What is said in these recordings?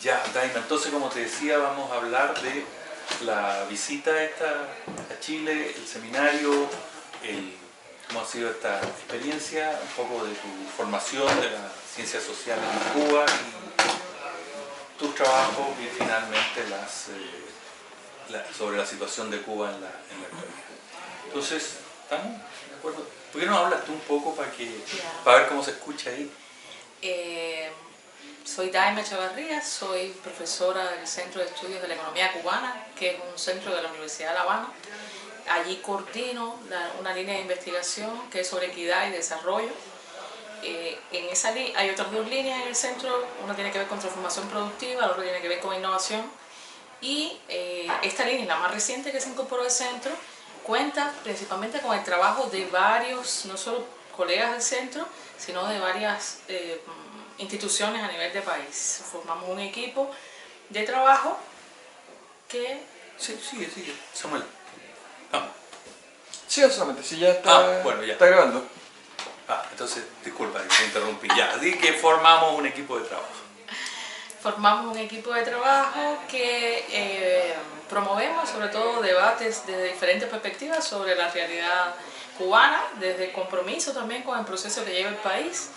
Ya, Daima, entonces como te decía, vamos a hablar de la visita esta a Chile, el seminario, cómo ha sido esta experiencia, un poco de tu formación de las ciencias sociales en Cuba y tus trabajos y finalmente sobre la situación de Cuba en la actualidad. Entonces, ¿estamos de acuerdo? ¿Por qué no hablas tú un poco para ver cómo se escucha ahí? Soy Daima Echevarría, soy profesora del Centro de Estudios de la Economía Cubana, que es un centro de la Universidad de La Habana. Allí coordino una línea de investigación que es sobre equidad y desarrollo. En esa hay otras dos líneas en el centro, una tiene que ver con transformación productiva, la otra tiene que ver con innovación. Y esta línea, la más reciente que se incorporó al centro, cuenta principalmente con el trabajo de varios, no solo colegas del centro, sino de varias instituciones a nivel de país. Formamos un equipo de trabajo que... Sí, sigue, Samuel. Ah. Sí, solamente, si ya está, bueno, ya está grabando. Entonces, disculpa, te interrumpí. Ya, di que formamos un equipo de trabajo. Formamos un equipo de trabajo que promovemos sobre todo debates desde diferentes perspectivas sobre la realidad cubana, desde el compromiso también con el proceso que lleva el país,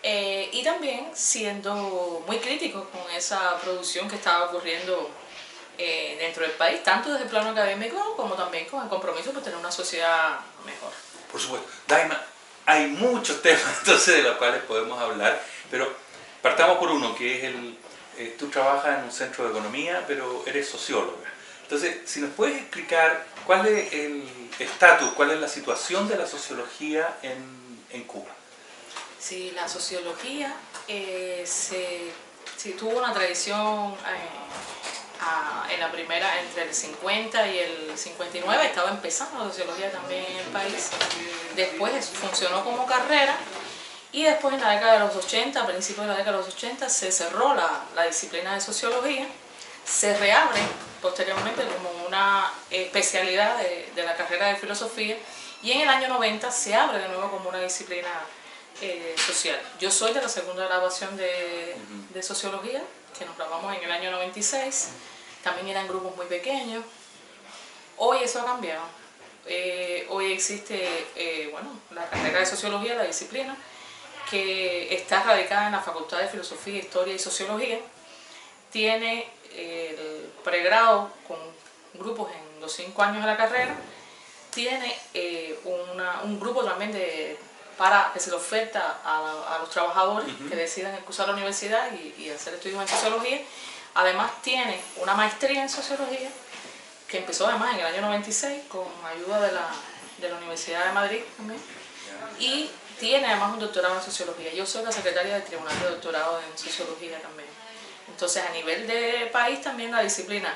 y también siendo muy críticos con esa producción que estaba ocurriendo dentro del país, tanto desde el plano académico como también con el compromiso por tener una sociedad mejor. Por supuesto. Daima, hay muchos temas entonces de los cuales podemos hablar, pero partamos por uno, que es tú trabajas en un centro de economía, pero eres socióloga. Entonces, si nos puedes explicar cuál es el estatus, cuál es la situación de la sociología en Cuba. Sí, la sociología tuvo una tradición en la primera, entre el 50 y el 59, estaba empezando la sociología también en el país. Después funcionó como carrera y después en la década de los 80, a principios de la década de los 80, se cerró la disciplina de sociología, se reabre posteriormente como una especialidad de la carrera de filosofía y en el año 90 se abre de nuevo como una disciplina social. Yo soy de la segunda graduación de sociología, que nos graduamos en el año 96, también eran grupos muy pequeños. Hoy eso ha cambiado. Hoy existe la carrera de sociología, la disciplina, que está radicada en la Facultad de Filosofía, Historia y Sociología. Tiene el pregrado con grupos en los 5 años de la carrera. Tiene un grupo también para que se le oferta a los trabajadores que decidan cursar la universidad y hacer estudios en sociología. Además tiene una maestría en sociología que empezó además en el año 96 con ayuda de la Universidad de Madrid también, y tiene además un doctorado en sociología. Yo soy la secretaria del Tribunal de Doctorado en Sociología también. Entonces, a nivel de país también la disciplina,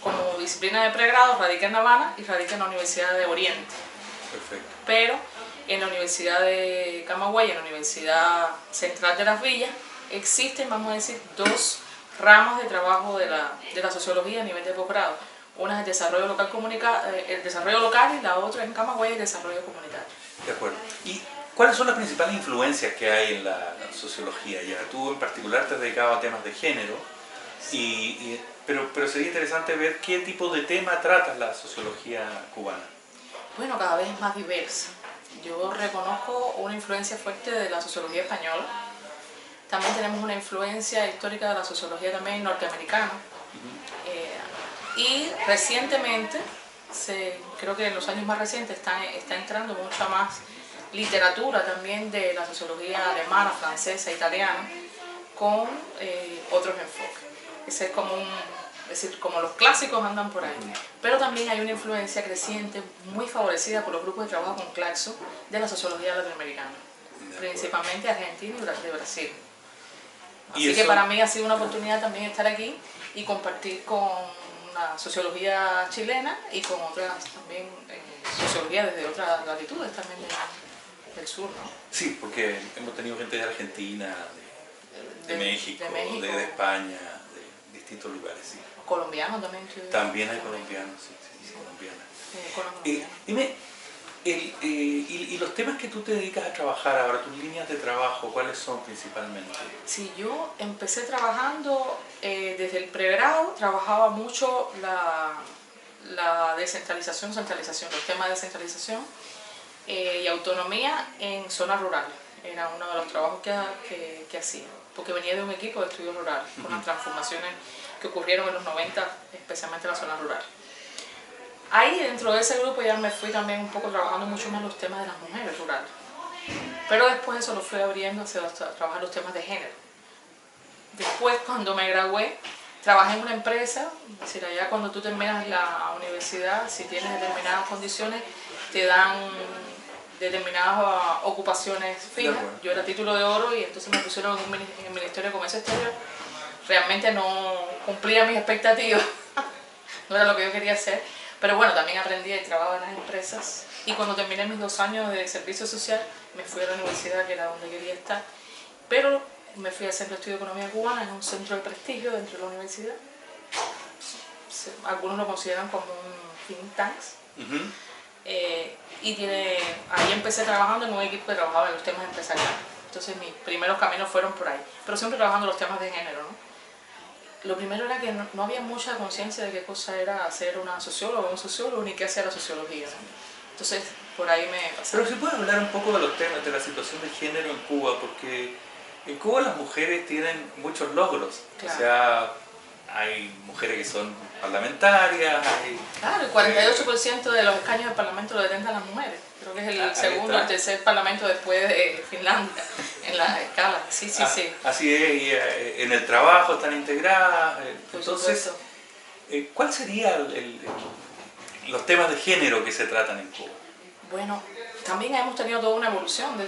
como disciplina de pregrado, radica en La Habana y radica en la Universidad de Oriente. Perfecto. Pero en la Universidad de Camagüey y en la Universidad Central de Las Villas existen, vamos a decir, dos ramas de trabajo de la sociología a nivel de posgrado. Una es el desarrollo local, y la otra en Camagüey el desarrollo comunitario. De acuerdo. ¿Y cuáles son las principales influencias que hay en la sociología? Ya, tú en particular te has dedicado a temas de género, pero sería interesante ver qué tipo de tema trata la sociología cubana. Bueno, cada vez es más diversa. Yo reconozco una influencia fuerte de la sociología española. También tenemos una influencia histórica de la sociología también norteamericana. Y recientemente, creo que en los años más recientes está entrando mucha más literatura también de la sociología alemana, francesa, italiana, con otros enfoques. Ese es como los clásicos andan por ahí. Pero también hay una influencia creciente, muy favorecida por los grupos de trabajo con Clarkson, de la sociología latinoamericana, principalmente Argentina y de Brasil. Así que para mí ha sido una oportunidad también estar aquí y compartir con la sociología chilena y con otras también sociología desde otras latitudes también del sur, ¿no? Sí, porque hemos tenido gente de Argentina, de México, de España, de distintos lugares, sí. Colombianos también. También hay colombianos, sí, colombianos. Colombianos. Dime, y los temas que tú te dedicas a trabajar ahora, tus líneas de trabajo, ¿cuáles son principalmente? Sí, yo empecé trabajando desde el pregrado, trabajaba mucho la descentralización, centralización, los temas de descentralización y autonomía en zonas rurales. Era uno de los trabajos que hacía, porque venía de un equipo de estudios rurales, con las transformaciones que ocurrieron en los 90, especialmente en las zonas rurales. Ahí dentro de ese grupo ya me fui también un poco trabajando mucho más los temas de las mujeres rurales. Pero después eso lo fui abriendo hacia trabajar los temas de género. Después, cuando me gradué, trabajé en una empresa, es decir, allá cuando tú terminas la universidad, si tienes determinadas condiciones, te dan determinadas ocupaciones fijas. Yo era título de oro y entonces me pusieron en el Ministerio de Comercio Exterior. Realmente no cumplía mis expectativas, no era lo que yo quería hacer. Pero bueno, también aprendí y trabajaba en las empresas. Y cuando terminé mis 2 años de servicio social, me fui a la universidad, que era donde quería estar. Pero me fui al Centro de Estudio de Economía Cubana, es un centro de prestigio dentro de la universidad. Algunos lo consideran como un think tank. Ahí empecé trabajando en un equipo que trabajaba en los temas empresariales. Entonces mis primeros caminos fueron por ahí. Pero siempre trabajando los temas de género, ¿no? Lo primero era que no había mucha conciencia de qué cosa era ser una socióloga o un sociólogo, ni qué hacía la sociología, ¿no? Entonces, por ahí me pasaba. Pero si puedes hablar un poco de los temas, de la situación de género en Cuba, porque en Cuba las mujeres tienen muchos logros. Claro. O sea, hay mujeres que son parlamentarias, hay... Claro, el 48% de los escaños del Parlamento lo detentan las mujeres. Creo que es el segundo o el tercer Parlamento después de Finlandia en la escala. Sí. Así es, y en el trabajo están integradas. Entonces, ¿cuál sería los temas de género que se tratan en Cuba? Bueno, también hemos tenido toda una evolución de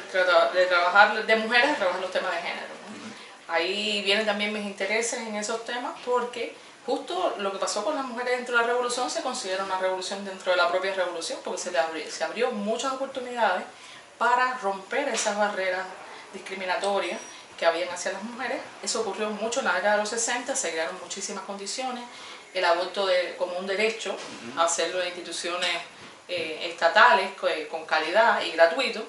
trabajar de mujeres a trabajar los temas de género, ¿no? Ahí vienen también mis intereses en esos temas porque justo lo que pasó con las mujeres dentro de la revolución se considera una revolución dentro de la propia revolución porque se abrió muchas oportunidades para romper esas barreras discriminatorias que habían hacia las mujeres. Eso ocurrió mucho en la década de los 60, se crearon muchísimas condiciones, el aborto como un derecho, hacerlo en instituciones estatales con calidad y gratuito,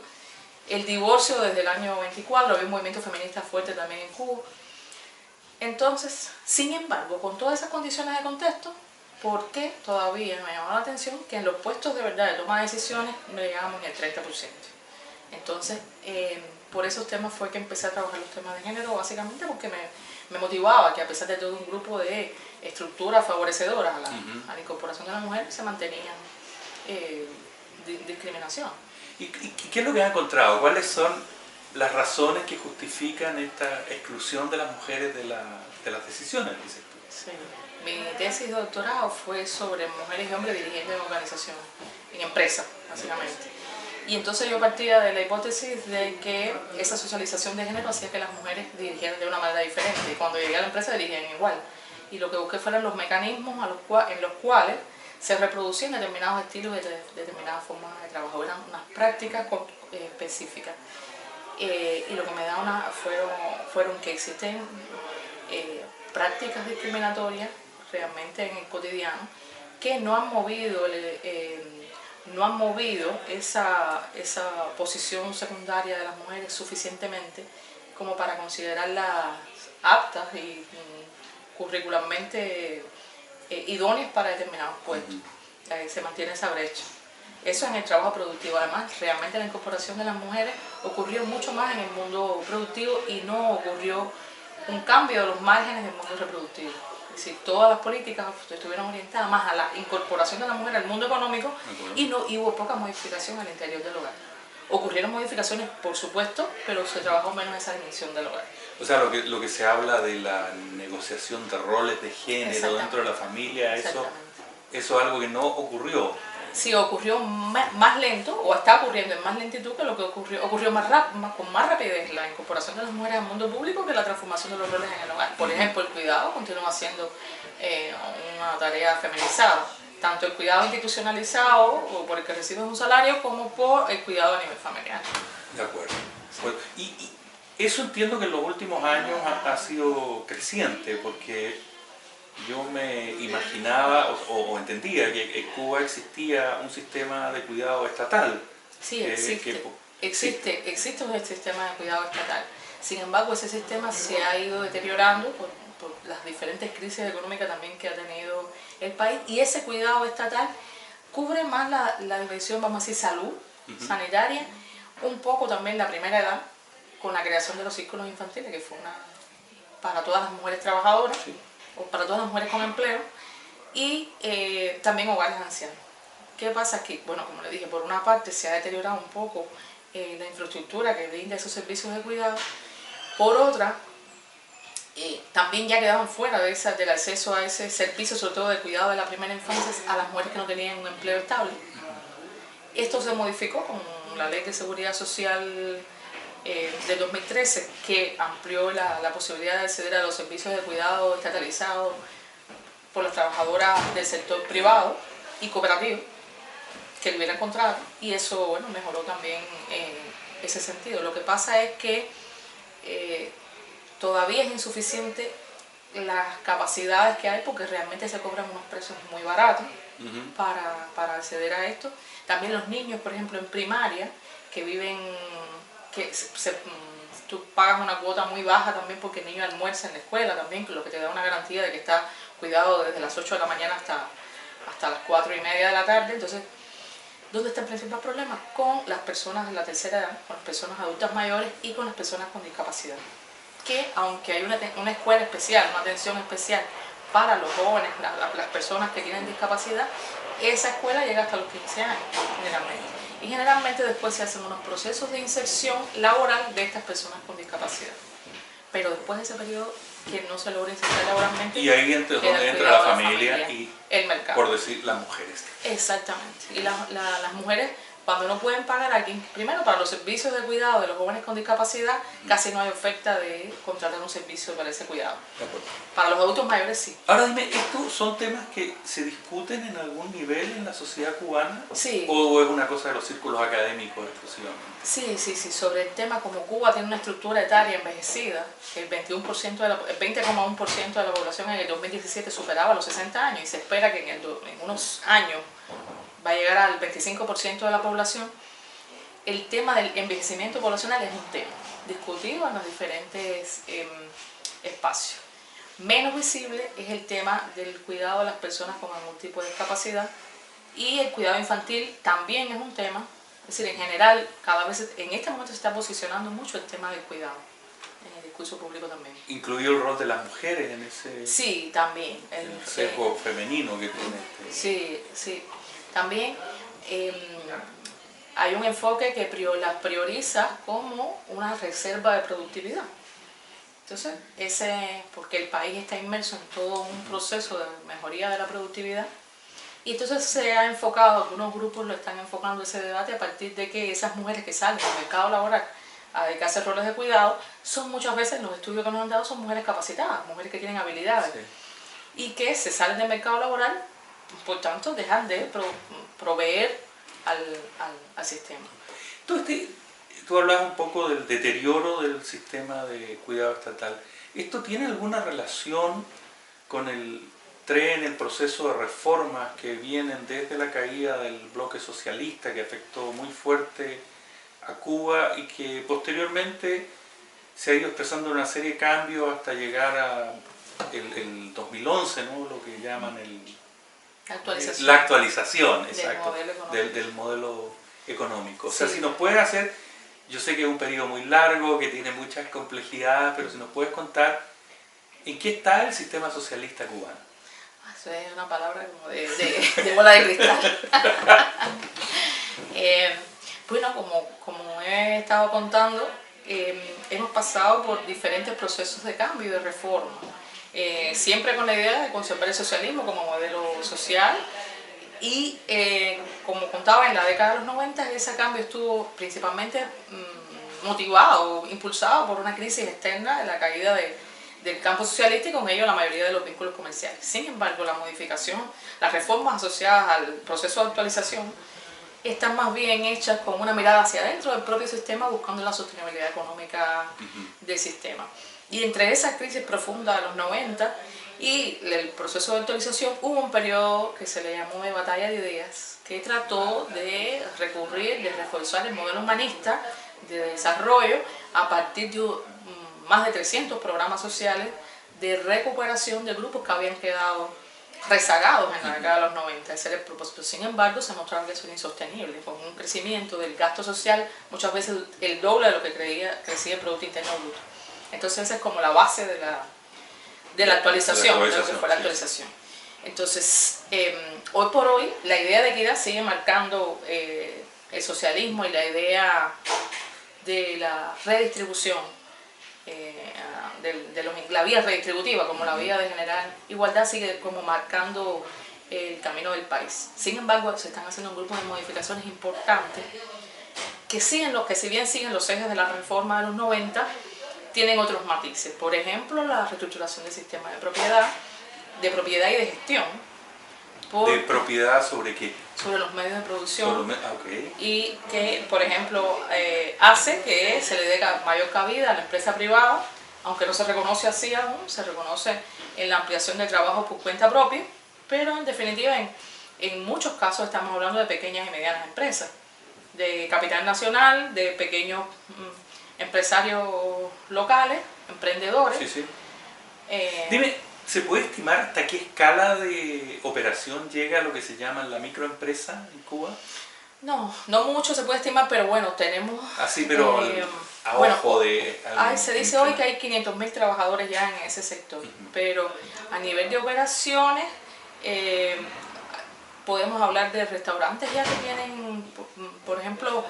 el divorcio desde el año 24, había un movimiento feminista fuerte también en Cuba. Entonces, sin embargo, con todas esas condiciones de contexto, ¿por qué todavía me llamó la atención que en los puestos de verdad de toma de decisiones no llegábamos ni al 30%? Entonces, por esos temas fue que empecé a trabajar los temas de género, básicamente porque me motivaba que a pesar de todo un grupo de estructuras favorecedoras a la incorporación de la mujer, se mantenían discriminación. ¿Y qué es lo que has encontrado? ¿Cuáles son las razones que justifican esta exclusión de las mujeres de las decisiones, dices tú? Sí. Mi tesis de doctorado fue sobre mujeres y hombres dirigiendo en organizaciones, en empresas, básicamente. Y entonces yo partía de la hipótesis de que esa socialización de género hacía que las mujeres dirigieran de una manera diferente. Y cuando llegué a la empresa dirigían igual. Y lo que busqué fueron los mecanismos en los cuales se reproducían determinados estilos de determinadas formas de trabajo. Eran unas prácticas específicas. Y lo que me da fueron que existen prácticas discriminatorias realmente en el cotidiano que no han movido esa posición secundaria de las mujeres suficientemente como para considerarlas aptas y curricularmente idóneas para determinados puestos. Se mantiene esa brecha. Eso en el trabajo productivo. Además, realmente la incorporación de las mujeres ocurrió mucho más en el mundo productivo y no ocurrió un cambio de los márgenes del mundo reproductivo. Es decir, todas las políticas estuvieron orientadas más a la incorporación de la mujer al mundo económico y hubo poca modificación al interior del hogar. Ocurrieron modificaciones, por supuesto, pero se trabajó menos en esa dimensión del hogar. O sea, lo que se habla de la negociación de roles de género dentro de la familia, eso es algo que no ocurrió. Sí, ocurrió más lento, o está ocurriendo en más lentitud que lo que ocurrió con más rapidez la incorporación de las mujeres al mundo público que la transformación de los roles en el hogar. Por ejemplo, el cuidado continúa siendo una tarea feminizada, tanto el cuidado institucionalizado, o por el que recibes un salario, como por el cuidado a nivel familiar. De acuerdo. Bueno, y eso entiendo que en los últimos años ha sido creciente, porque yo me imaginaba o entendía que en Cuba existía un sistema de cuidado estatal Sí, existe un sistema de cuidado estatal. Sin embargo, ese sistema se ha ido deteriorando por las diferentes crisis económicas también que ha tenido el país, y ese cuidado estatal cubre más la dimensión, vamos a decir, salud, sanitaria, un poco también la primera edad, con la creación de los círculos infantiles, que fue para todas las mujeres trabajadoras, o para todas las mujeres con empleo, y también hogares ancianos. ¿Qué pasa aquí? Bueno, como le dije, por una parte se ha deteriorado un poco la infraestructura que brinda esos servicios de cuidado, por otra, también ya quedaban fuera del acceso a ese servicio, sobre todo de cuidado de la primera infancia, a las mujeres que no tenían un empleo estable. Esto se modificó con la Ley de Seguridad Social de 2013, que amplió la posibilidad de acceder a los servicios de cuidado estatalizados por las trabajadoras del sector privado y cooperativo que tuvieran contrato, y eso, bueno, mejoró también ese sentido. Lo que pasa es que todavía es insuficiente las capacidades que hay, porque realmente se cobran unos precios muy baratos para acceder a esto. También los niños, por ejemplo, en primaria, que viven, tú pagas una cuota muy baja también porque el niño almuerza en la escuela también, lo que te da una garantía de que está cuidado desde las 8 de la mañana hasta las 4:30 de la tarde. Entonces, ¿dónde está el principal problema? Con las personas de la tercera edad, con las personas adultas mayores y con las personas con discapacidad. Que aunque hay una escuela especial, una atención especial para los jóvenes, las personas que tienen discapacidad, esa escuela llega hasta los 15 años generalmente. Y generalmente después se hacen unos procesos de inserción laboral de estas personas con discapacidad. Pero después de ese periodo que no se logra insertar laboralmente, y ahí es donde entra la familia y el mercado. Por decir, las mujeres. Exactamente. Y las mujeres, cuando no pueden pagar aquí, primero para los servicios de cuidado de los jóvenes con discapacidad, casi no hay oferta de contratar un servicio para ese cuidado. Para los adultos mayores sí. Ahora dime, ¿estos son temas que se discuten en algún nivel en la sociedad cubana? Sí. ¿O es una cosa de los círculos académicos exclusivamente? Sí. Sobre el tema, como Cuba tiene una estructura etaria envejecida, que el 20,1% de la población en el 2017 superaba los 60 años, y se espera que en unos años va a llegar al 25% de la población. El tema del envejecimiento poblacional es un tema discutido en los diferentes espacios. Menos visible es el tema del cuidado de las personas con algún tipo de discapacidad, y el cuidado infantil también es un tema. Es decir, en general, cada vez en este momento se está posicionando mucho el tema del cuidado en el discurso público también. ¿Incluido el rol de las mujeres en ese Sí, también. el sesgo femenino que tiene Sí. También hay un enfoque que las prioriza como una reserva de productividad. Entonces, porque el país está inmerso en todo un proceso de mejoría de la productividad, y entonces se ha enfocado, algunos grupos lo están enfocando ese debate a partir de que esas mujeres que salen del mercado laboral a dedicarse a roles de cuidado, son muchas veces, los estudios que nos han dado, son mujeres capacitadas, mujeres que tienen habilidades, y que se salen del mercado laboral, por tanto dejan de proveer al sistema. Tú hablabas un poco del deterioro del sistema de cuidado estatal. ¿Esto tiene alguna relación con el proceso de reformas que vienen desde la caída del bloque socialista, que afectó muy fuerte a Cuba y que posteriormente se ha ido expresando una serie de cambios hasta llegar a el 2011, ¿no? Lo que llaman la actualización exacto, del modelo económico? O sea, si nos puedes hacer, yo sé que es un periodo muy largo, que tiene muchas complejidades, pero si nos puedes contar en qué está el sistema socialista cubano. Eso es una palabra como de bola de cristal. Bueno, como he estado contando, hemos pasado por diferentes procesos de cambio y de reforma, siempre con la idea de conservar el socialismo como modelo social, y como contaba, en la década de los 90 ese cambio estuvo principalmente motivado, impulsado por una crisis externa de la caída del campo socialista, y con ello la mayoría de los vínculos comerciales. Sin embargo, las reformas asociadas al proceso de actualización están más bien hechas con una mirada hacia adentro del propio sistema, buscando la sostenibilidad económica del sistema. Y entre esas crisis profundas de los 90 Y el proceso de actualización hubo un periodo que se le llamó de batalla de ideas, que trató de recurrir, de reforzar el modelo humanista de desarrollo a partir de más de 300 programas sociales de recuperación de grupos que habían quedado rezagados en la década de los 90. Ese era el propósito. Sin embargo, se mostraba que eso era insostenible, con un crecimiento del gasto social muchas veces el doble de lo que crecía el Producto Interno Bruto. Entonces esa es como la base de la actualización, de lo que fue la actualización. Entonces, hoy por hoy, la idea de equidad sigue marcando el socialismo y la idea de la redistribución, la vía redistributiva como la vía de generar igualdad sigue como marcando el camino del país. Sin embargo, se están haciendo un grupo de modificaciones importantes que si bien siguen los ejes de la reforma de los 90, tienen otros matices. Por ejemplo, la reestructuración del sistema de propiedad y de gestión. ¿De propiedad sobre qué? Sobre los medios de producción. Okay. Y que, por ejemplo, hace que se le dé mayor cabida a la empresa privada, aunque no se reconoce así aún, se reconoce en la ampliación del trabajo por cuenta propia, pero en definitiva en muchos casos estamos hablando de pequeñas y medianas empresas, de capital nacional, de pequeños empresarios locales, emprendedores. Sí, sí. Dime, ¿se puede estimar hasta qué escala de operación llega a lo que se llama la microempresa en Cuba? No mucho se puede estimar, pero bueno, tenemos... Así, pero a ojo de... Se dice hoy que hay 500.000 trabajadores ya en ese sector, pero a nivel de operaciones podemos hablar de restaurantes ya que tienen, por ejemplo,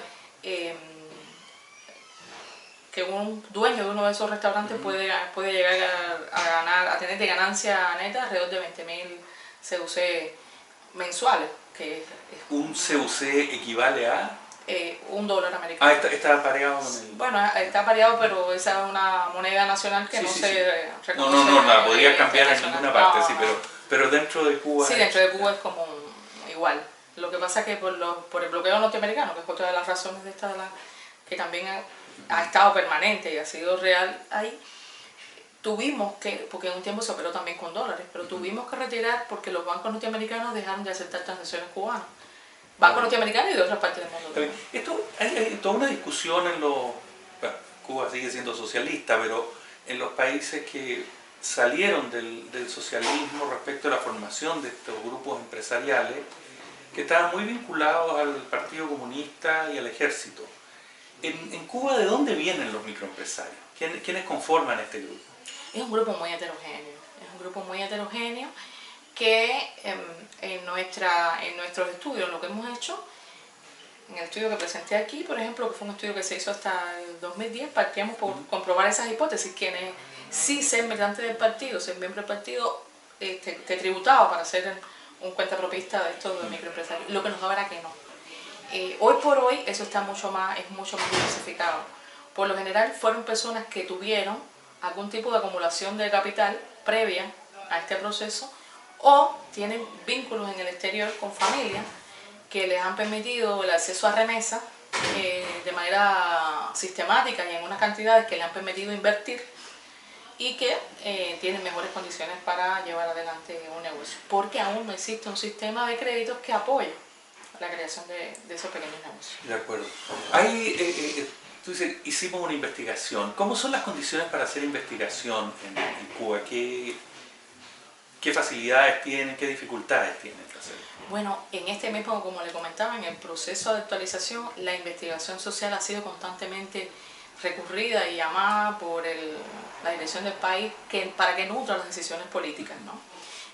que un dueño de uno de esos restaurantes puede llegar a tener de ganancia neta alrededor de 20.000 CUC mensuales. ¿Un CUC equivale a? $1 americano. Está pareado con el... Bueno, está pareado, pero esa es una moneda nacional que se reconoce. No la podría cambiar en ninguna parte, sí, pero dentro de Cuba... Sí, dentro de Cuba es como igual. Lo que pasa es que por el bloqueo norteamericano, que es otra de las razones de que también ha estado permanente y ha sido real ahí, tuvimos que, porque en un tiempo se operó también con dólares, pero tuvimos que retirar porque los bancos norteamericanos dejaron de aceptar transacciones cubanas. Bancos norteamericanos y de otras partes del mundo. Hay toda una discusión Cuba sigue siendo socialista, pero en los países que salieron del socialismo respecto a la formación de estos grupos empresariales que estaban muy vinculados al Partido Comunista y al ejército. En Cuba, ¿de dónde vienen los microempresarios? ¿Quiénes conforman este grupo? Es un grupo muy heterogéneo. Que en nuestros estudios, lo que hemos hecho, en el estudio que presenté aquí, por ejemplo, que fue un estudio que se hizo hasta el 2010, partíamos por comprobar esas hipótesis, quienes sí ser militante del partido, ser miembro del partido, te tributaba para ser un cuentapropista de estos microempresarios. Lo que nos daba era que no. Hoy por hoy eso es mucho más diversificado. Por lo general fueron personas que tuvieron algún tipo de acumulación de capital previa a este proceso, o tienen vínculos en el exterior con familias que les han permitido el acceso a remesas de manera sistemática y en unas cantidades que les han permitido invertir y que tienen mejores condiciones para llevar adelante un negocio, porque aún no existe un sistema de créditos que apoye la creación de esos pequeños negocios. De acuerdo. Tú dices, hicimos una investigación. ¿Cómo son las condiciones para hacer investigación en Cuba? ¿Qué facilidades tienen? ¿Qué dificultades tienen para hacerlo? Bueno, en este mismo, como le comentaba, en el proceso de actualización, la investigación social ha sido constantemente recurrida y llamada por la dirección del país para que nutra las decisiones políticas, ¿no?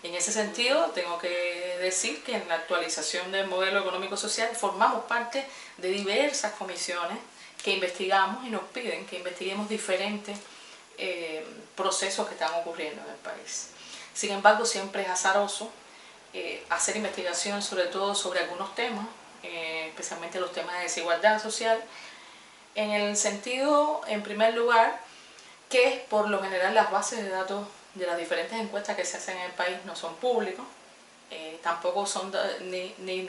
En ese sentido, tengo que decir que en la actualización del modelo económico-social formamos parte de diversas comisiones que investigamos y nos piden que investiguemos diferentes procesos que están ocurriendo en el país. Sin embargo, siempre es azaroso hacer investigación, sobre todo sobre algunos temas, especialmente los temas de desigualdad social, en el sentido, en primer lugar, que por lo general las bases de datos de las diferentes encuestas que se hacen en el país no son públicos, tampoco son ni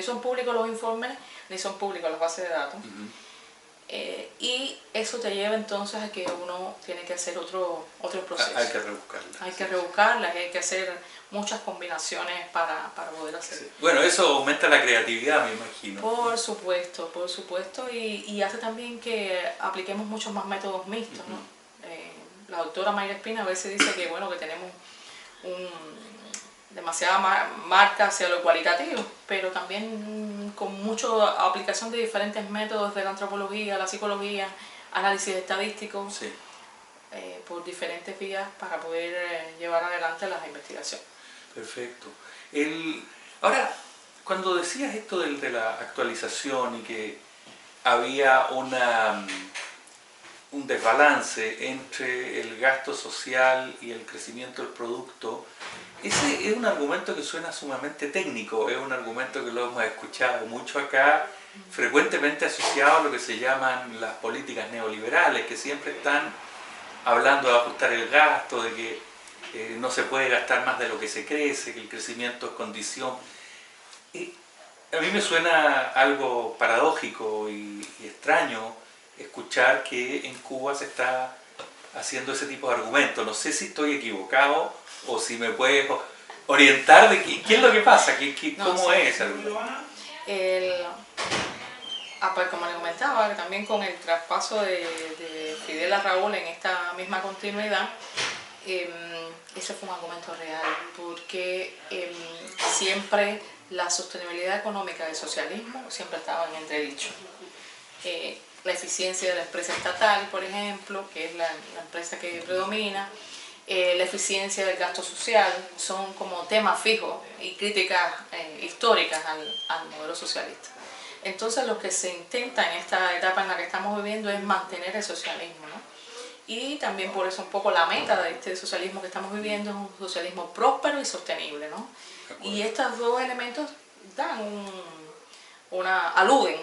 son públicos los informes, ni son públicos las bases de datos. Y eso te lleva entonces a que uno tiene que hacer otro proceso. Hay que rebuscarla. Hay que rebuscarla, hay que hacer muchas combinaciones para poder hacerlo. Sí. Bueno, eso aumenta la creatividad, me imagino. Por supuesto, y hace también que apliquemos muchos más métodos mixtos, ¿no? La doctora Mayra Espina a veces dice que, bueno, que tenemos demasiada marca hacia lo cualitativo, pero también con mucha aplicación de diferentes métodos de la antropología, la psicología, análisis estadístico, Sí. Por diferentes vías para poder llevar adelante las investigaciones. Perfecto. Ahora, cuando decías esto de la actualización y que había un desbalance entre el gasto social y el crecimiento del producto, ese es un argumento que suena sumamente técnico, es un argumento que lo hemos escuchado mucho acá, frecuentemente asociado a lo que se llaman las políticas neoliberales, que siempre están hablando de ajustar el gasto, de que no se puede gastar más de lo que se crece, que el crecimiento es condición. A mí me suena algo paradójico y extraño escuchar que en Cuba se está haciendo ese tipo de argumentos. No sé si estoy equivocado o si me puedes orientar de qué es lo que pasa, cómo es ese argumento. Como le comentaba, también con el traspaso de Fidel a Raúl en esta misma continuidad, ese fue un argumento real, porque siempre la sostenibilidad económica del socialismo siempre estaba en entredicho. La eficiencia de la empresa estatal, por ejemplo, que es la empresa que predomina, la eficiencia del gasto social, son como temas fijos y críticas históricas al modelo socialista. Entonces lo que se intenta en esta etapa en la que estamos viviendo es mantener el socialismo, ¿no? Y también por eso un poco la meta de este socialismo que estamos viviendo es un socialismo próspero y sostenible, ¿no? Y estos dos elementos aluden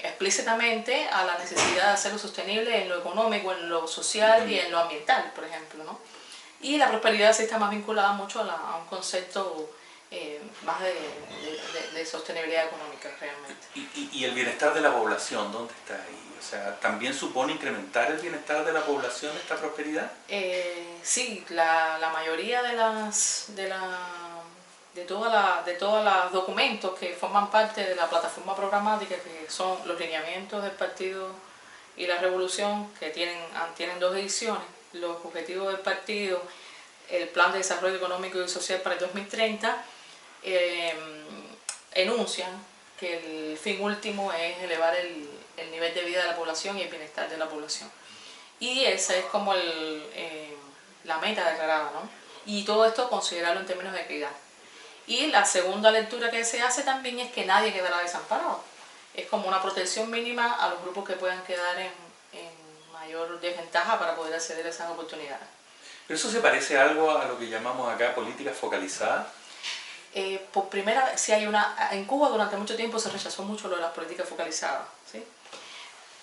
explícitamente a la necesidad de hacerlo sostenible en lo económico, en lo social y en lo ambiental, por ejemplo, ¿no? Y la prosperidad sí está más vinculada mucho a un concepto más de sostenibilidad económica realmente. ¿Y el bienestar de la población, dónde está ahí? O sea, ¿también supone incrementar el bienestar de la población esta prosperidad? Sí, la mayoría de todos los documentos que forman parte de la plataforma programática, que son los lineamientos del partido y la revolución, que tienen dos ediciones, los objetivos del partido, el plan de desarrollo económico y social para el 2030, enuncian que el fin último es elevar el nivel de vida de la población y el bienestar de la población. Y esa es como la meta declarada, ¿no? Y todo esto considerarlo en términos de equidad. Y la segunda lectura que se hace también es que nadie quedará desamparado. Es como una protección mínima a los grupos que puedan quedar en mayor desventaja para poder acceder a esas oportunidades. ¿Pero eso se parece algo a lo que llamamos acá políticas focalizadas? Por primera vez, en Cuba durante mucho tiempo se rechazó mucho lo de las políticas focalizadas, ¿sí?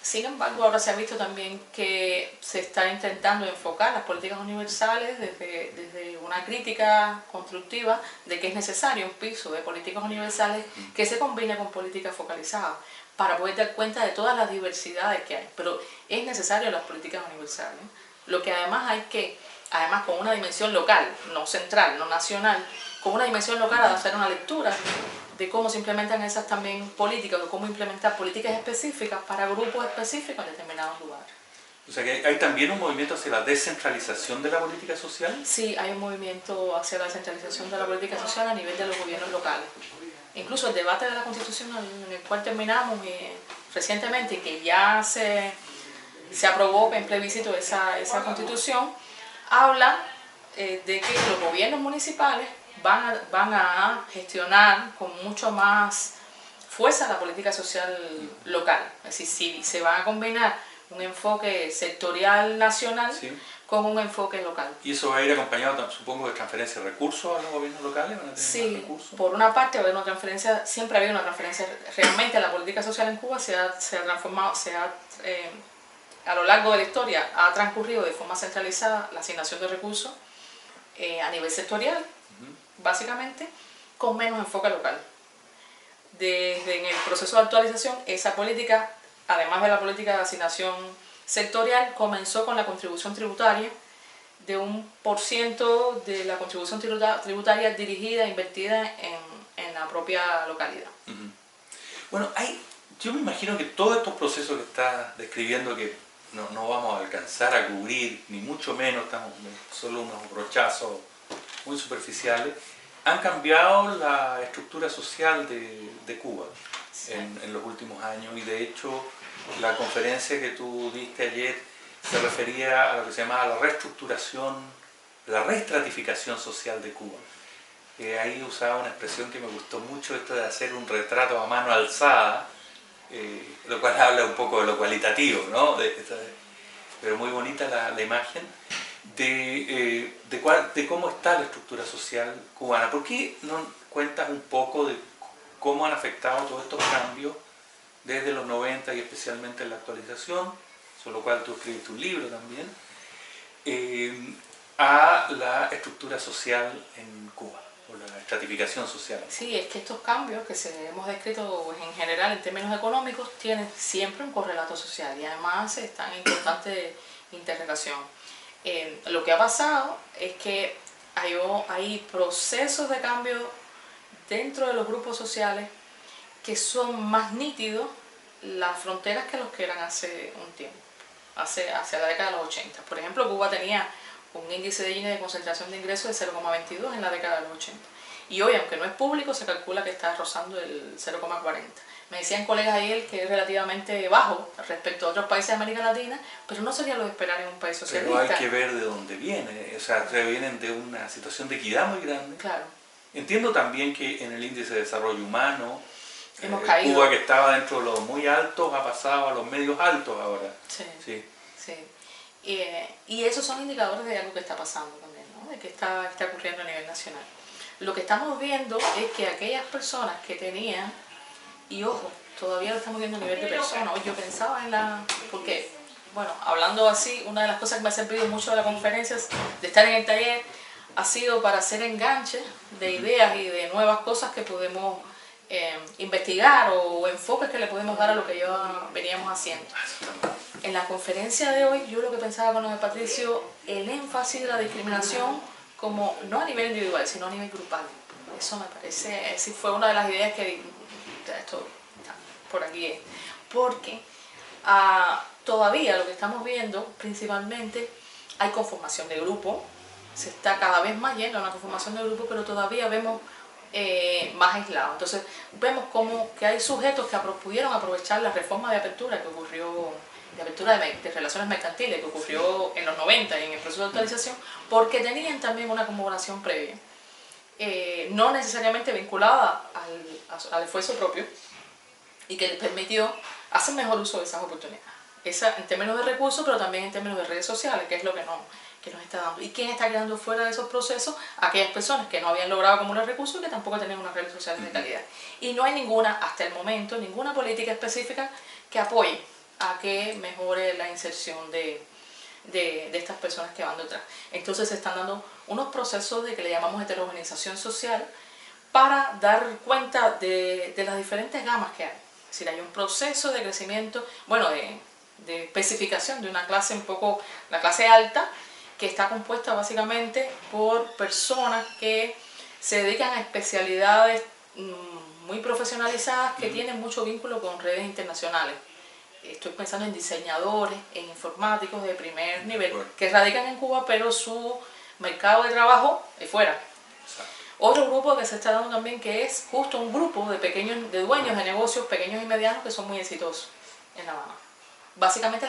Sin embargo, ahora se ha visto también que se está intentando enfocar las políticas universales desde una crítica constructiva de que es necesario un piso de políticas universales que se combine con políticas focalizadas para poder dar cuenta de todas las diversidades que hay. Pero es necesario las políticas universales. Lo que además con una dimensión local, no central, no nacional, con una dimensión local, hacer una lectura de cómo se implementan esas también políticas, o cómo implementar políticas específicas para grupos específicos en determinados lugares. O sea que hay también un movimiento hacia la descentralización de la política social. Sí, hay un movimiento hacia la descentralización de la política social a nivel de los gobiernos locales. Incluso el debate de la Constitución en el cual terminamos recientemente, que ya se aprobó en plebiscito esa Constitución, habla de que los gobiernos municipales van a gestionar con mucho más fuerza la política social local. Es decir, si se va a combinar un enfoque sectorial nacional, sí, con un enfoque local. ¿Y eso va a ir acompañado, supongo, de transferencia de recursos a los gobiernos locales? ¿Van a tener sí, más recursos? Por una parte va a haber una transferencia, siempre ha habido una transferencia. Realmente la política social en Cuba se ha transformado, a lo largo de la historia ha transcurrido de forma centralizada la asignación de recursos a nivel sectorial, básicamente, con menos enfoque local. Desde en el proceso de actualización, esa política además de la política de asignación sectorial, comenzó con la contribución tributaria de 1% de la contribución tributaria dirigida, invertida en la propia localidad. Bueno, yo me imagino que todos estos procesos que estás describiendo, que no vamos a alcanzar a cubrir, ni mucho menos, estamos solo unos brochazos muy superficiales, han cambiado la estructura social de Cuba en los últimos años, y de hecho la conferencia que tú diste ayer se refería a lo que se llamaba la reestructuración, la reestratificación social de Cuba. Ahí usaba una expresión que me gustó mucho, esto de hacer un retrato a mano alzada, lo cual habla un poco de lo cualitativo, ¿no? Pero muy bonita la imagen de cómo está la estructura social cubana. ¿Por qué no cuentas un poco de cómo han afectado todos estos cambios desde los 90 y especialmente en la actualización, sobre lo cual tú escribiste un libro también, a la estructura social en Cuba, o la estratificación social? Sí, es que estos cambios que hemos descrito en general en términos económicos tienen siempre un correlato social y además están en constante interrelación. Lo que ha pasado es que hay procesos de cambio dentro de los grupos sociales que son más nítidos las fronteras que los que eran hace un tiempo, hacia la década de los 80. Por ejemplo, Cuba tenía un índice de Gini de concentración de ingresos de 0,22 en la década de los 80. Y hoy, aunque no es público, se calcula que está rozando el 0,40. Me decían colegas ayer que es relativamente bajo respecto a otros países de América Latina, pero no sería lo de esperar en un país socialista. Pero hay que ver de dónde viene, o sea, vienen de una situación de equidad muy grande. Claro. Entiendo también que en el índice de desarrollo humano, hemos caído. Cuba, que estaba dentro de los muy altos, ha pasado a los medios altos ahora. Sí. Y esos son indicadores de algo que está pasando también, ¿no? De que está ocurriendo a nivel nacional. Lo que estamos viendo es que aquellas personas que tenían, y ojo, todavía lo estamos viendo a nivel de personas. Yo pensaba porque, bueno, hablando así, una de las cosas que me ha servido mucho de la conferencia, de estar en el taller, ha sido para hacer enganches de ideas y de nuevas cosas que podemos investigar o enfoques que le podemos dar a lo que ya veníamos haciendo. En la conferencia de hoy, yo lo que pensaba con lo de Patricio, el énfasis de la discriminación como no a nivel individual, sino a nivel grupal. Eso me parece, sí fue una de las ideas que esto por aquí es. Porque todavía lo que estamos viendo principalmente hay conformación de grupo, se está cada vez más yendo a una conformación de grupo, pero todavía vemos más aislados. Entonces vemos como que hay sujetos que pudieron aprovechar la reforma de apertura que ocurrió, de apertura de relaciones mercantiles que ocurrió en los 90 y en el proceso de actualización, porque tenían también una acumulación previa, no necesariamente vinculada al esfuerzo propio, y que les permitió hacer mejor uso de esas oportunidades. En términos de recursos, pero también en términos de redes sociales, que es lo que nos está dando. ¿Y quién está quedando fuera de esos procesos? Aquellas personas que no habían logrado acumular recursos y que tampoco tenían unas redes sociales de calidad. Y no hay ninguna, hasta el momento, ninguna política específica que apoye a que mejore la inserción de estas personas que van detrás. Entonces se están dando unos procesos de que le llamamos heterogenización social para dar cuenta de las diferentes gamas que hay. Es decir, hay un proceso de crecimiento, bueno, de especificación de una clase un poco, la clase alta, que está compuesta básicamente por personas que se dedican a especialidades muy profesionalizadas que tienen mucho vínculo con redes internacionales. Estoy pensando en diseñadores, en informáticos de primer nivel, que radican en Cuba, pero su mercado de trabajo es fuera. Otro grupo que se está dando también, que es justo un grupo de dueños de negocios pequeños y medianos que son muy exitosos en La Habana. Básicamente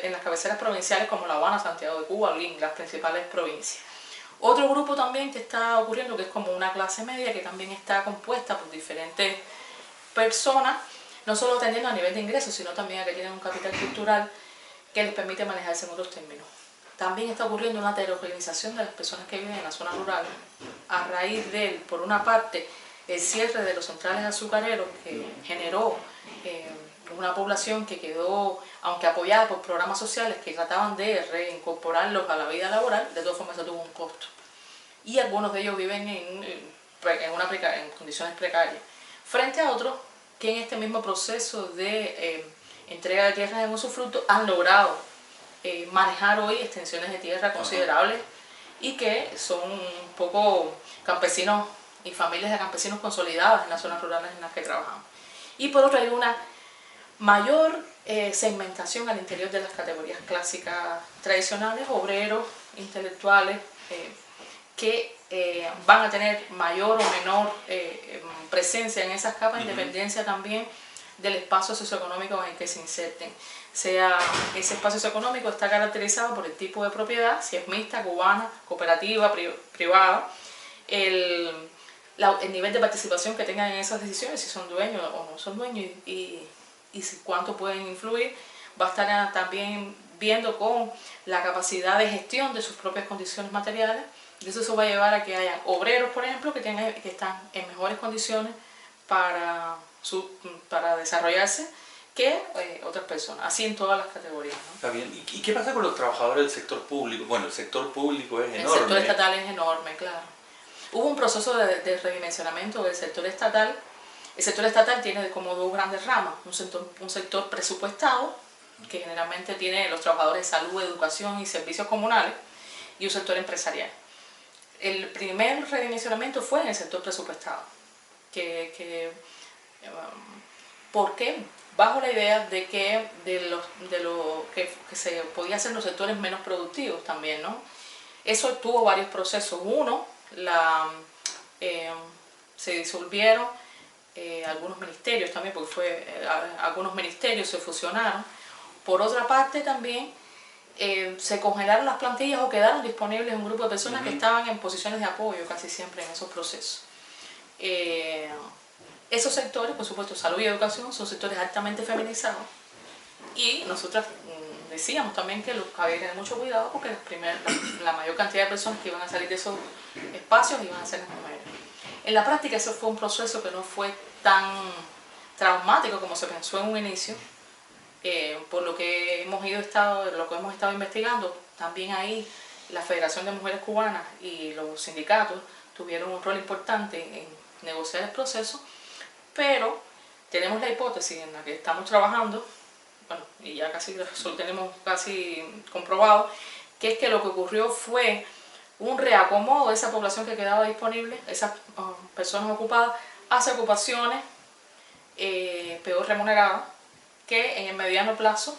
en las cabeceras provinciales como La Habana, Santiago de Cuba, Holguín, las principales provincias. Otro grupo también que está ocurriendo, que es como una clase media, que también está compuesta por diferentes personas, no solo atendiendo a nivel de ingresos, sino también a que tienen un capital cultural que les permite manejarse en otros términos. También está ocurriendo una heterogenización de las personas que viven en las zonas rurales, a raíz de, por una parte, el cierre de los centrales azucareros que generó una población que quedó, aunque apoyada por programas sociales que trataban de reincorporarlos a la vida laboral, de todas formas eso tuvo un costo. Y algunos de ellos viven en condiciones precarias, frente a otros que en este mismo proceso de entrega de tierras en usufructo, han logrado manejar hoy extensiones de tierra considerables y que son un poco campesinos y familias de campesinos consolidadas en las zonas rurales en las que trabajamos. Y por otro hay una mayor segmentación al interior de las categorías clásicas tradicionales, obreros, intelectuales, que van a tener mayor o menor presencia en esas capas, independencia también del espacio socioeconómico en el que se inserten. Sea ese espacio socioeconómico está caracterizado por el tipo de propiedad, si es mixta, cubana, cooperativa, privada, el nivel de participación que tengan en esas decisiones, si son dueños o no son dueños y cuánto pueden influir, va a estar también viendo con la capacidad de gestión de sus propias condiciones materiales. Y eso va a llevar a que haya obreros, por ejemplo, que están en mejores condiciones para desarrollarse que otras personas, así en todas las categorías, ¿no? Está bien. ¿Y qué pasa con los trabajadores del sector público? Bueno, el sector público es enorme. El sector estatal es enorme, claro. Hubo un proceso de redimensionamiento del sector estatal. El sector estatal tiene como dos grandes ramas, un sector presupuestado, que generalmente tiene los trabajadores de salud, educación y servicios comunales, y un sector empresarial. El primer redimensionamiento fue en el sector presupuestado, ¿por qué? Bajo la idea de que lo que se podía hacer en los sectores menos productivos también, ¿no? Eso tuvo varios procesos. Uno, se disolvieron algunos ministerios también, porque algunos ministerios se fusionaron. Por otra parte también se congelaron las plantillas o quedaron disponibles un grupo de personas que estaban en posiciones de apoyo casi siempre en esos procesos. Esos sectores, por supuesto, salud y educación, son sectores altamente feminizados y nosotras decíamos también que había que tener mucho cuidado porque la mayor cantidad de personas que iban a salir de esos espacios iban a ser las mujeres. En la práctica eso fue un proceso que no fue tan traumático como se pensó en un inicio, por lo que hemos estado investigando. También ahí la Federación de Mujeres Cubanas y los sindicatos tuvieron un rol importante en negociar el proceso, pero tenemos la hipótesis en la que estamos trabajando, bueno, y ya casi lo tenemos casi comprobado, que es que lo que ocurrió fue un reacomodo de esa población que quedaba disponible, esas personas ocupadas, hacia ocupaciones peor remuneradas, que en el mediano plazo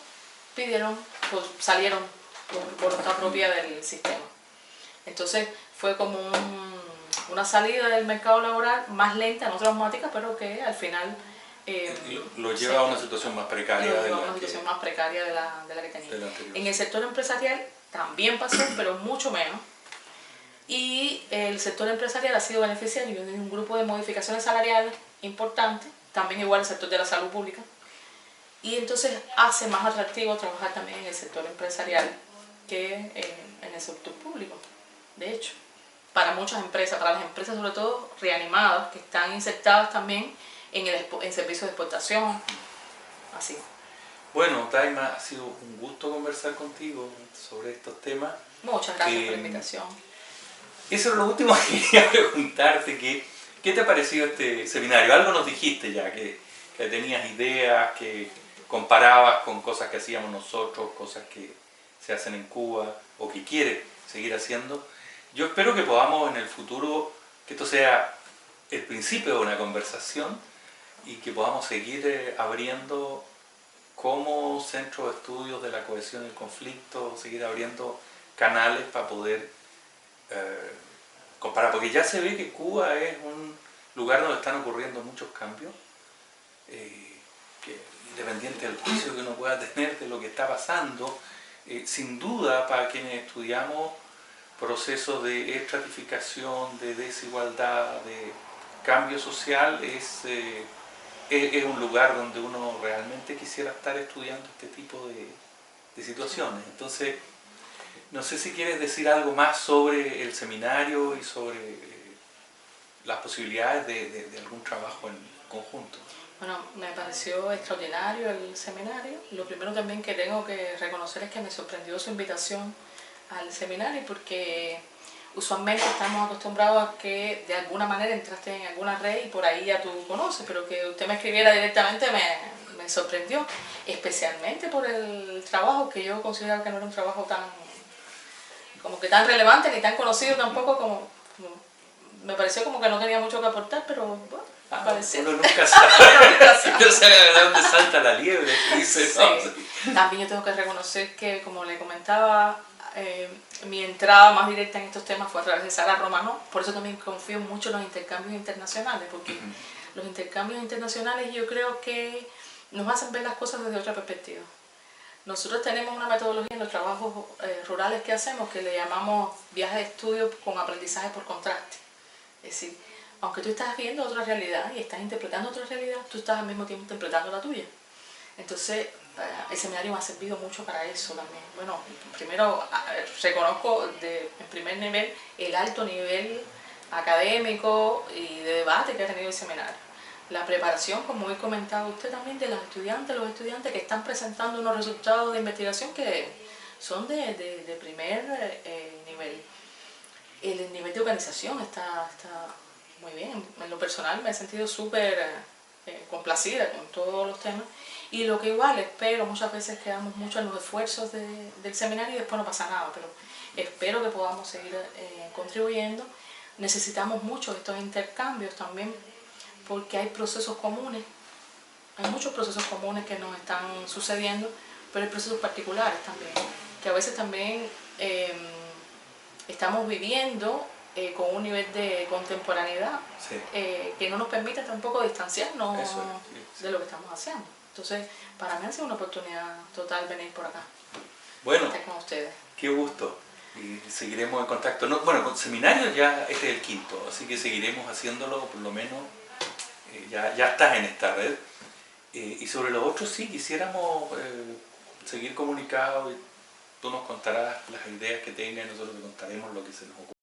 salieron por voluntad propia del sistema. Entonces fue como una salida del mercado laboral más lenta, no traumática, pero que al final lo lleva a una situación más precaria de la que tenía. En el sector empresarial también pasó, pero mucho menos. Y el sector empresarial ha sido beneficiario de un grupo de modificaciones salariales importantes, también igual el sector de la salud pública. Y entonces hace más atractivo trabajar también en el sector empresarial que en el sector público. De hecho, para muchas empresas, para las empresas sobre todo reanimadas, que están insertadas también en servicios de exportación, así. Bueno, Taima, ha sido un gusto conversar contigo sobre estos temas. Muchas gracias por la invitación. Eso es lo último que quería preguntarte, ¿qué te ha parecido este seminario? Algo nos dijiste ya, que tenías ideas, que comparabas con cosas que hacíamos nosotros, cosas que se hacen en Cuba o que quieres seguir haciendo. Yo espero que podamos en el futuro, que esto sea el principio de una conversación y que podamos seguir abriendo como centro de estudios de la cohesión y el conflicto, seguir abriendo canales para poder comparar, porque ya se ve que Cuba es un lugar donde están ocurriendo muchos cambios, que independiente del juicio que uno pueda tener de lo que está pasando, sin duda para quienes estudiamos procesos de estratificación, de desigualdad, de cambio social, es un lugar donde uno realmente quisiera estar estudiando este tipo de situaciones. Entonces, no sé si quieres decir algo más sobre el seminario y sobre las posibilidades de algún trabajo en conjunto. Bueno, me pareció extraordinario el seminario. Lo primero también que tengo que reconocer es que me sorprendió su invitación al seminario, porque usualmente estamos acostumbrados a que de alguna manera entraste en alguna red y por ahí ya tú conoces, pero que usted me escribiera directamente me sorprendió, especialmente por el trabajo que yo consideraba que no era un trabajo tan relevante ni tan conocido tampoco me pareció como que no tenía mucho que aportar, pero bueno, parecía. Uno nunca sabe, no sabe de dónde salta la liebre, dice, Sí. ¿no? También yo tengo que reconocer que, como le comentaba, mi entrada más directa en estos temas fue a través de Sara Romano, por eso también confío mucho en los intercambios internacionales, porque los intercambios internacionales yo creo que nos hacen ver las cosas desde otra perspectiva. Nosotros tenemos una metodología en los trabajos rurales que hacemos que le llamamos viaje de estudio con aprendizaje por contraste. Es decir, aunque tú estás viendo otra realidad y estás interpretando otra realidad, tú estás al mismo tiempo interpretando la tuya. Entonces, el seminario me ha servido mucho para eso también. Bueno, primero reconozco en primer nivel el alto nivel académico y de debate que ha tenido el seminario. La preparación, como he comentado usted también, de los estudiantes que están presentando unos resultados de investigación que son de primer nivel. El nivel de organización está muy bien. En lo personal me he sentido súper complacida con todos los temas. Y lo que igual espero, muchas veces quedamos mucho en los esfuerzos del seminario y después no pasa nada, pero espero que podamos seguir contribuyendo. Necesitamos mucho estos intercambios también, porque hay procesos comunes, hay muchos procesos comunes que nos están sucediendo, pero hay procesos particulares también, que a veces también estamos viviendo con un nivel de contemporaneidad Sí. Que no nos permite tampoco distanciarnos Eso es, sí. de lo que estamos haciendo. Entonces, para mí ha sido una oportunidad total venir por acá, Bueno, estar con ustedes. qué gusto. Y seguiremos en contacto. No, bueno, con seminarios ya este es el quinto, así que seguiremos haciéndolo, por lo menos ya estás en esta red. Y sobre los otros sí, quisiéramos seguir comunicados y tú nos contarás las ideas que tengas y nosotros te contaremos lo que se nos ocurre.